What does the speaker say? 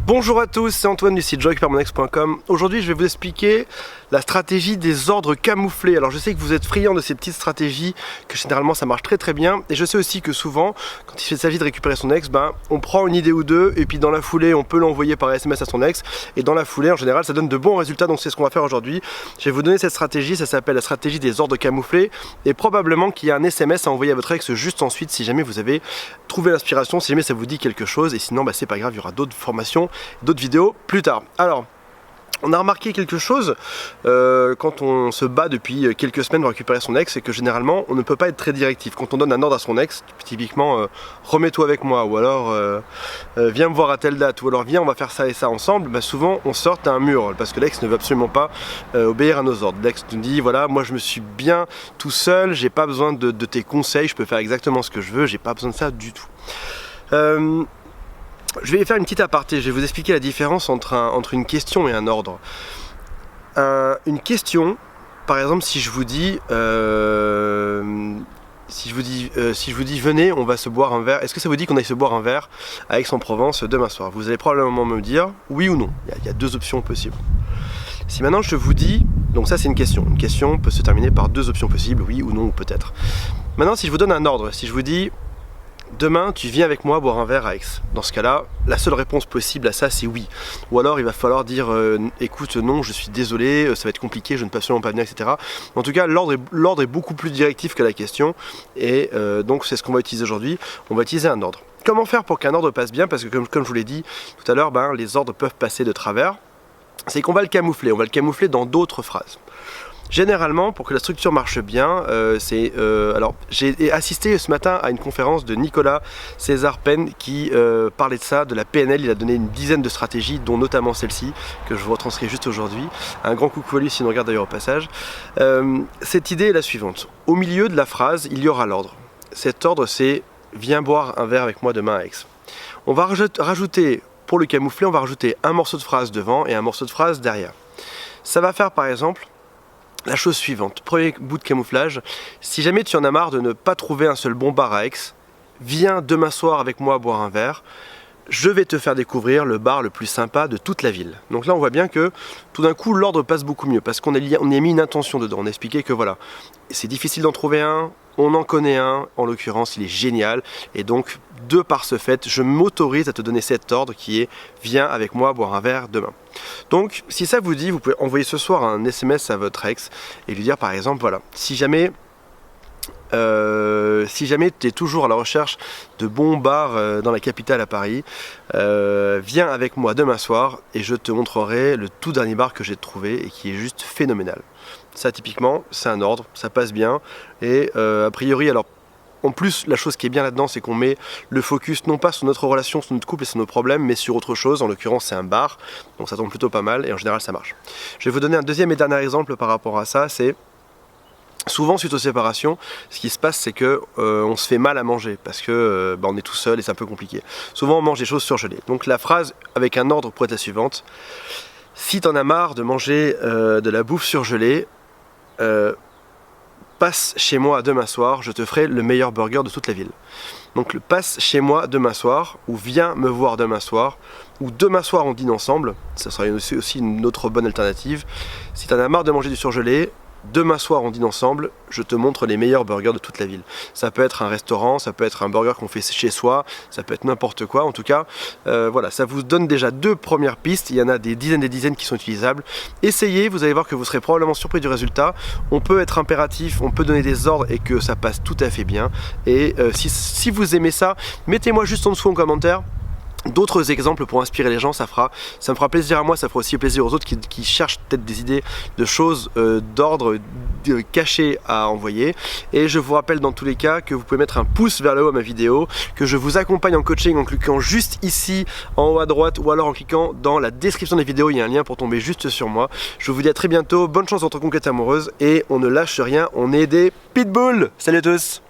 Bonjour à tous, c'est Antoine du site jerécupéremonex.com. Aujourd'hui je vais vous expliquer la stratégie des ordres camouflés. Alors je sais que vous êtes friands de ces petites stratégies, que généralement ça marche très bien. Et je sais aussi que souvent, quand il s'agit de récupérer son ex, on prend une idée ou deux et puis dans la foulée on peut l'envoyer par SMS à son ex. Et dans la foulée en général ça donne de bons résultats, donc c'est ce qu'on va faire aujourd'hui. Je vais vous donner cette stratégie, ça s'appelle la stratégie des ordres camouflés. Et probablement qu'il y a un SMS à envoyer à votre ex juste ensuite si jamais vous avez trouvé l'inspiration, si jamais ça vous dit quelque chose. Et sinon c'est pas grave, il y aura d'autres formations, d'autres vidéos plus tard. Alors, on a remarqué quelque chose quand on se bat depuis quelques semaines pour récupérer son ex, c'est que généralement on ne peut pas être très directif. Quand on donne un ordre à son ex, typiquement remets-toi avec moi, ou alors viens me voir à telle date, ou alors viens on va faire ça et ça ensemble, souvent on sort à un mur parce que l'ex ne veut absolument pas obéir à nos ordres. L'ex nous dit voilà, moi je me suis bien tout seul, j'ai pas besoin de tes conseils, je peux faire exactement ce que je veux, j'ai pas besoin de ça du tout. Je vais faire une petite aparté, je vais vous expliquer la différence entre une question et un ordre. Une question, par exemple, si je vous dis venez, on va se boire un verre, est-ce que ça vous dit qu'on aille se boire un verre à Aix-en-Provence demain soir? Vous allez probablement me dire oui ou non, il y a deux options possibles. Si maintenant je vous dis, donc ça c'est une question peut se terminer par deux options possibles, oui ou non ou peut-être. Maintenant si je vous donne un ordre, si je vous dis demain, tu viens avec moi boire un verre à Aix. Dans ce cas-là, la seule réponse possible à ça, c'est oui. Ou alors, il va falloir dire écoute, non, je suis désolé, ça va être compliqué, je ne peux absolument pas venir, etc. En tout cas, l'ordre est beaucoup plus directif que la question. Et donc, c'est ce qu'on va utiliser aujourd'hui. On va utiliser un ordre. Comment faire pour qu'un ordre passe bien? Parce que, comme je vous l'ai dit tout à l'heure, les ordres peuvent passer de travers. C'est qu'on va le camoufler. On va le camoufler dans d'autres phrases. Généralement, pour que la structure marche bien, alors j'ai assisté ce matin à une conférence de Nicolas César Penn qui parlait de ça, de la PNL. Il a donné une dizaine de stratégies, dont notamment celle-ci, que je vous retranscris juste aujourd'hui. Un grand coucou à lui s'il nous regarde d'ailleurs au passage. Cette idée est la suivante. Au milieu de la phrase, il y aura l'ordre. Cet ordre, c'est « Viens boire un verre avec moi demain à Aix ». On va rajouter, pour le camoufler, on va rajouter un morceau de phrase devant et un morceau de phrase derrière. Ça va faire par exemple la chose suivante, premier bout de camouflage, si jamais tu en as marre de ne pas trouver un seul bon bar à Aix, viens demain soir avec moi boire un verre, je vais te faire découvrir le bar le plus sympa de toute la ville. Donc là on voit bien que tout d'un coup l'ordre passe beaucoup mieux, parce qu'on y a mis une intention dedans, on a expliqué que voilà, c'est difficile d'en trouver un, on en connaît un, en l'occurrence il est génial, et donc de par ce fait, je m'autorise à te donner cet ordre qui est « Viens avec moi boire un verre demain ». Donc si ça vous dit, vous pouvez envoyer ce soir un SMS à votre ex et lui dire par exemple, voilà, si jamais tu es toujours à la recherche de bons bars dans la capitale à Paris, viens avec moi demain soir et je te montrerai le tout dernier bar que j'ai trouvé et qui est juste phénoménal. Ça typiquement, c'est un ordre, ça passe bien et a priori, alors en plus, la chose qui est bien là-dedans, c'est qu'on met le focus non pas sur notre relation, sur notre couple et sur nos problèmes, mais sur autre chose. En l'occurrence, c'est un bar, donc ça tombe plutôt pas mal et en général, ça marche. Je vais vous donner un deuxième et dernier exemple par rapport à ça, c'est souvent suite aux séparations, ce qui se passe, c'est que on se fait mal à manger parce que on est tout seul et c'est un peu compliqué. Souvent, on mange des choses surgelées. Donc la phrase avec un ordre pourrait être la suivante. Si t'en as marre de manger de la bouffe surgelée, passe chez moi demain soir, je te ferai le meilleur burger de toute la ville. Donc le passe chez moi demain soir, ou viens me voir demain soir, ou demain soir on dîne ensemble, ça serait aussi une autre bonne alternative. Si tu en as marre de manger du surgelé, demain soir on dîne ensemble, je te montre les meilleurs burgers de toute la ville. Ça peut être un restaurant, ça peut être un burger qu'on fait chez soi, ça peut être n'importe quoi. En tout cas, voilà, ça vous donne déjà deux premières pistes. Il y en a des dizaines qui sont utilisables. Essayez, vous allez voir que vous serez probablement surpris du résultat. On peut être impératif, on peut donner des ordres et que ça passe tout à fait bien. Et si vous aimez ça, mettez-moi juste en dessous en commentaire d'autres exemples pour inspirer les gens, ça me fera plaisir à moi, ça fera aussi plaisir aux autres qui cherchent peut-être des idées de choses, d'ordre cachés à envoyer. Et je vous rappelle dans tous les cas que vous pouvez mettre un pouce vers le haut à ma vidéo, que je vous accompagne en coaching en cliquant juste ici en haut à droite ou alors en cliquant dans la description des vidéos, il y a un lien pour tomber juste sur moi. Je vous dis à très bientôt, bonne chance dans votre conquête amoureuse et on ne lâche rien, on est des pitbulls. Salut à tous.